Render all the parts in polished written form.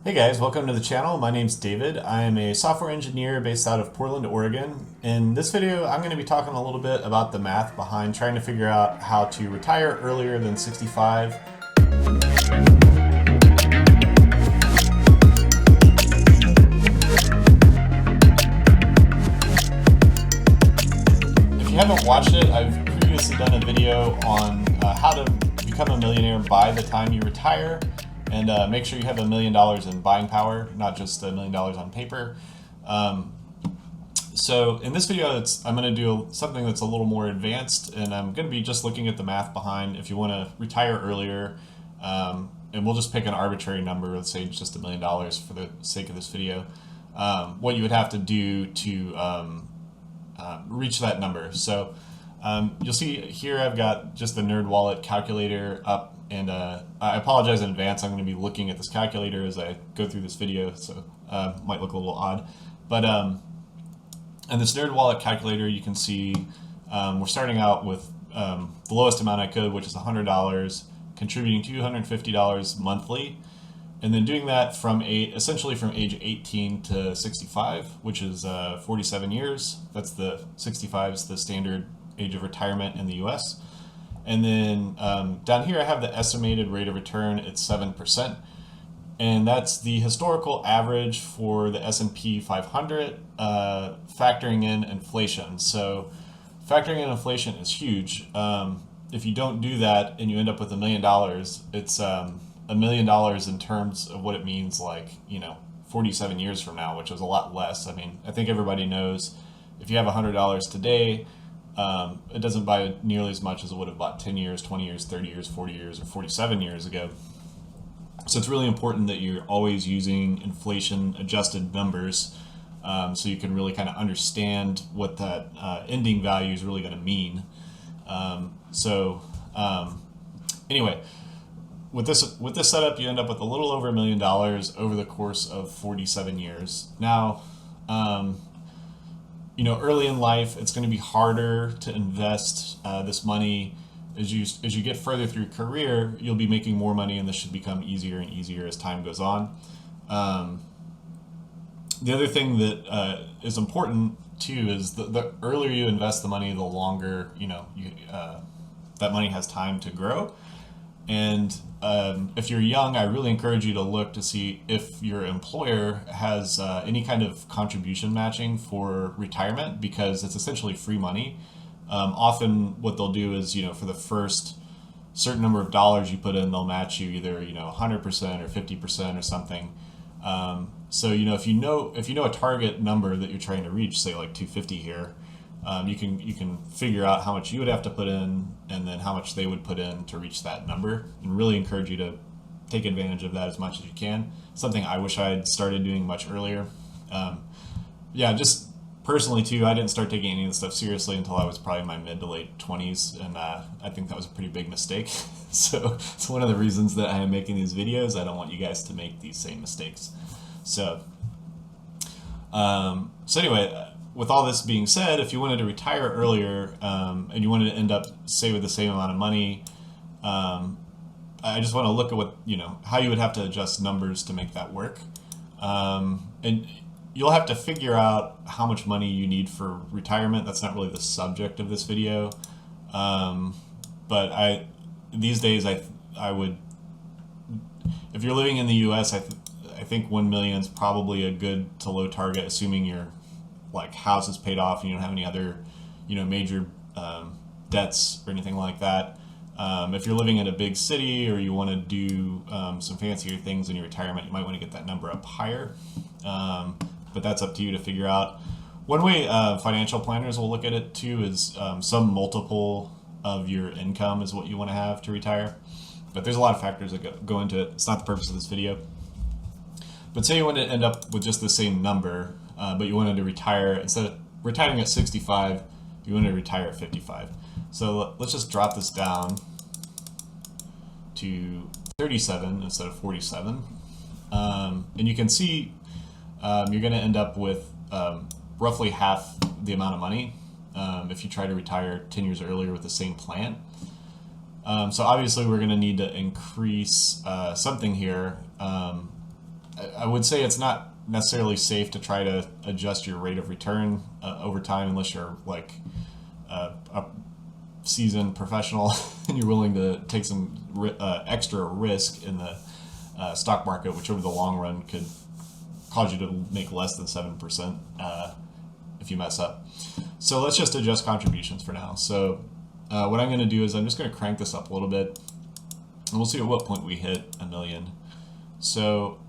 Hey guys, welcome to the channel. My name's David. I am a software engineer based out of Portland, Oregon. In this video, I'm going to be talking a little bit about the math behind trying to figure out how to retire earlier than 65. If you haven't watched it, I've previously done a video on how to become a millionaire by the time you retire. And make sure you have $1 million in buying power, not just $1 million on paper. So in this video, I'm going to do something that's a little more advanced, and I'm going to be just looking at the math behind if you want to retire earlier. And we'll just pick an arbitrary number, let's say just $1 million for the sake of this video. What you would have to do to reach that number. So you'll see here I've got just the NerdWallet calculator up. And I apologize in advance. I'm going to be looking at this calculator as I go through this video, so might look a little odd. But in this NerdWallet calculator, you can see we're starting out with the lowest amount I could, which is $100, contributing $250 monthly, and then doing that from essentially from age 18 to 65, which is 47 years. That's the 65 is the standard age of retirement in the U.S. And then down here I have the estimated rate of return. It's 7%. And that's the historical average for the S&P 500, factoring in inflation. So factoring in inflation is huge. If you don't do that and you end up with $1 million, it's $1 million in terms of what it means, like, 47 years from now, which is a lot less. I mean, I think everybody knows if you have $100 today, it doesn't buy nearly as much as it would have bought 10 years, 20 years, 30 years, 40 years, or 47 years ago. So it's really important that you're always using inflation-adjusted numbers so you can really kind of understand what that ending value is really going to mean. Anyway, with this setup, you end up with a little over $1 million over the course of 47 years. Now, early in life, it's going to be harder to invest this money. As you get further through your career, you'll be making more money, and this should become easier and easier as time goes on. The other thing that is important too is the earlier you invest the money, the longer that money has time to grow. And if you're young, I really encourage you to look to see if your employer has any kind of contribution matching for retirement, because it's essentially free money. Often what they'll do is, for the first certain number of dollars you put in, they'll match you either, 100% or 50% or something. So, if you know a target number that you're trying to reach, say like 250 here, you can figure out how much you would have to put in and then how much they would put in to reach that number, and really encourage you to take advantage of that as much as you can. Something I wish I had started doing much earlier. Just personally too, I didn't start taking any of this stuff seriously until I was probably in my mid to late 20s, and I think that was a pretty big mistake. So it's one of the reasons that I am making these videos. I don't want you guys to make these same mistakes. So anyway, with all this being said, if you wanted to retire earlier and you wanted to end up, say, with the same amount of money, I just want to look at how you would have to adjust numbers to make that work. And you'll have to figure out how much money you need for retirement. That's not really the subject of this video. But these days, I would, if you're living in the U.S., I think 1 million is probably a good to low target, assuming your house is paid off and you don't have any other, major debts or anything like that. If you're living in a big city or you want to do some fancier things in your retirement, you might want to get that number up higher. But that's up to you to figure out. One way financial planners will look at it too is some multiple of your income is what you want to have to retire. But there's a lot of factors that go into it. It's not the purpose of this video. But say you want to end up with just the same number, but you wanted to retire, instead of retiring at 65, you want to retire at 55. So let's just drop this down to 37 instead of 47. And you can see you're going to end up with roughly half the amount of money if you try to retire 10 years earlier with the same plan. So obviously we're going to need to increase something here. I would say it's not necessarily safe to try to adjust your rate of return over time unless you're like a seasoned professional and you're willing to take some extra risk in the stock market, which over the long run could cause you to make less than 7% if you mess up. So let's just adjust contributions for now. So what I'm going to do is I'm just going to crank this up a little bit, and we'll see at what point we hit $1 million. So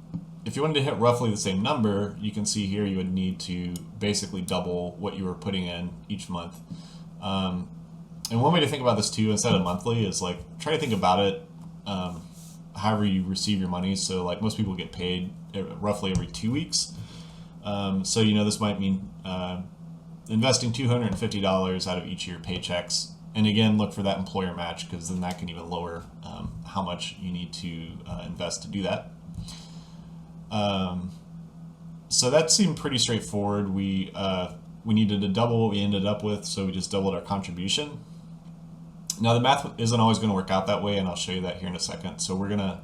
if you wanted to hit roughly the same number, you can see here you would need to basically double what you were putting in each month. And one way to think about this too, instead of monthly, is like try to think about it however you receive your money. So like most people get paid roughly every 2 weeks. So this might mean investing $250 out of each of your paychecks. And again, look for that employer match, because then that can even lower how much you need to invest to do that. So that seemed pretty straightforward. We needed to double what we ended up with, so we just doubled our contribution. Now the math isn't always going to work out that way, and I'll show you that here in a second. So we're going to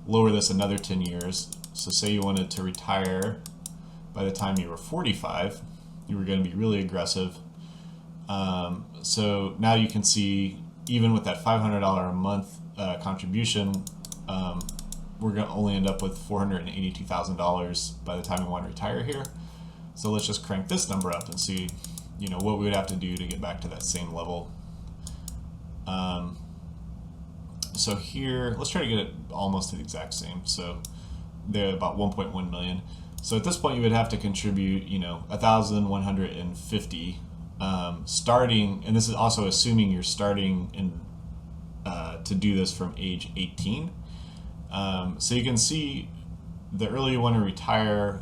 lower this another 10 years. So say you wanted to retire by the time you were 45, you were going to be really aggressive. So now you can see, even with that $500 a month contribution, we're going to only end up with $482,000 by the time we want to retire here. So let's just crank this number up and see, what we would have to do to get back to that same level. So here, let's try to get it almost to the exact same. So they're about 1.1 million. So at this point, you would have to contribute, 1,150 starting, and this is also assuming you're starting in to do this from age 18. So you can see the earlier you want to retire,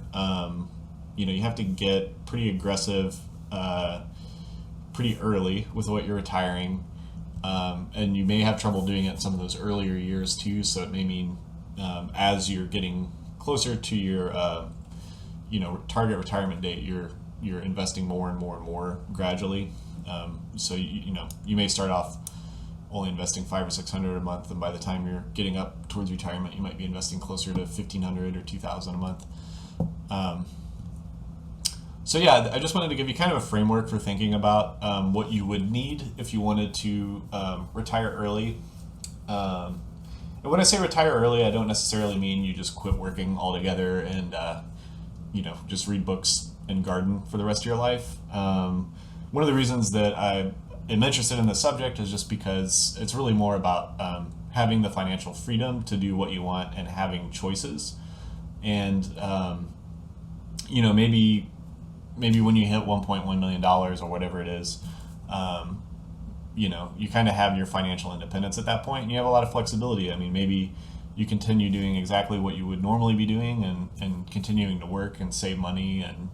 you have to get pretty aggressive pretty early with what you're retiring. And you may have trouble doing it in some of those earlier years too. So it may mean as you're getting closer to your target retirement date, you're investing more and more and more gradually. So you may start off only investing $500 or $600 a month, and by the time you're getting up towards retirement, you might be investing closer to $1,500 or $2,000 a month. So yeah, I just wanted to give you kind of a framework for thinking about what you would need if you wanted to retire early. And when I say retire early, I don't necessarily mean you just quit working altogether and just read books and garden for the rest of your life. One of the reasons that I am interested in the subject is just because it's really more about having the financial freedom to do what you want and having choices. And maybe when you hit $1.1 million or whatever it is, you kind of have your financial independence at that point, and you have a lot of flexibility. I mean, maybe you continue doing exactly what you would normally be doing and continuing to work and save money and,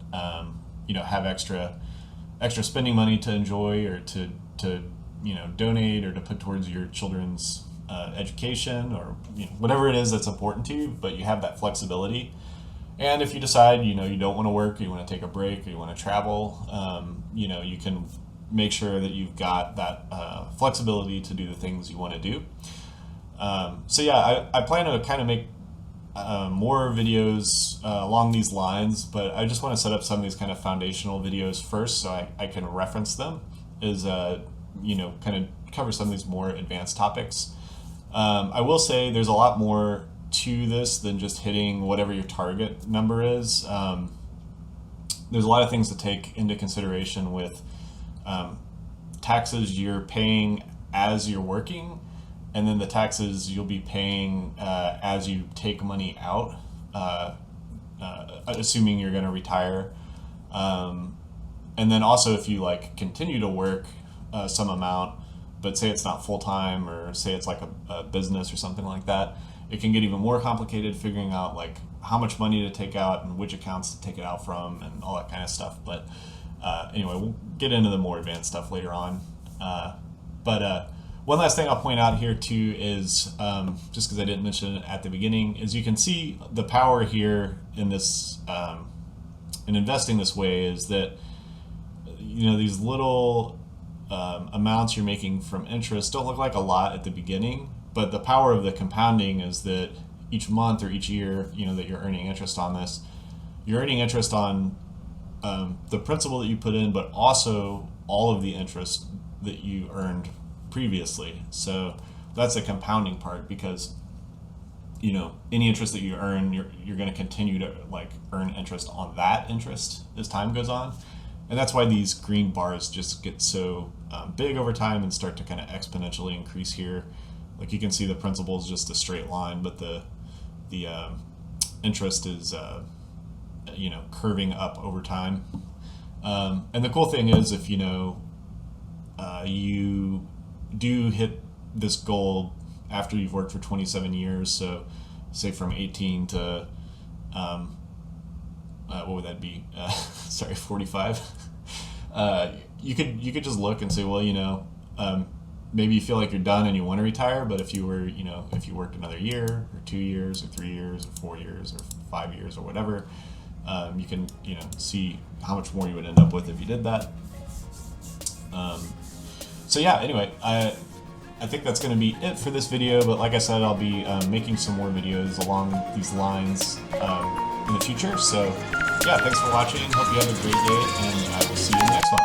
have extra spending money to enjoy or to donate or to put towards your children's education or whatever it is that's important to you, but you have that flexibility. And if you decide, you don't want to work, or you want to take a break, or you want to travel, you can make sure that you've got that flexibility to do the things you want to do. So yeah, I plan to kind of make more videos along these lines, but I just want to set up some of these kind of foundational videos first so I can reference them as, kind of cover some of these more advanced topics. I will say there's a lot more to this than just hitting whatever your target number is. There's a lot of things to take into consideration with taxes you're paying as you're working, and then the taxes you'll be paying as you take money out, assuming you're going to retire. And then also if you continue to work some amount, but say it's not full-time, or say it's like a business or something like that, it can get even more complicated figuring out how much money to take out and which accounts to take it out from and all that kind of stuff. But anyway, we'll get into the more advanced stuff later on. But one last thing I'll point out here too is, just because I didn't mention it at the beginning, is you can see the power here in this, in investing this way, is that these little amounts you're making from interest don't look like a lot at the beginning, but the power of the compounding is that each month or each year, that you're earning interest on this, you're earning interest on the principal that you put in, but also all of the interest that you earned previously. So that's a compounding part, because any interest that you earn, you're going to continue to earn interest on that interest as time goes on. And that's why these green bars just get so big over time and start to kind of exponentially increase here. Like you can see the principal is just a straight line, but the interest is curving up over time. And the cool thing is, if you do hit this goal after you've worked for 27 years, so say from 18 to what would that be? 45. You could just look and say, well, maybe you feel like you're done and you want to retire, but if you worked another year or 2 years or 3 years or 4 years or 5 years or whatever, you can see how much more you would end up with if you did that. So yeah, anyway, I think that's going to be it for this video, but like I said, I'll be making some more videos along these lines in the future. So yeah, thanks for watching. Hope you have a great day, and I will see you in the next one.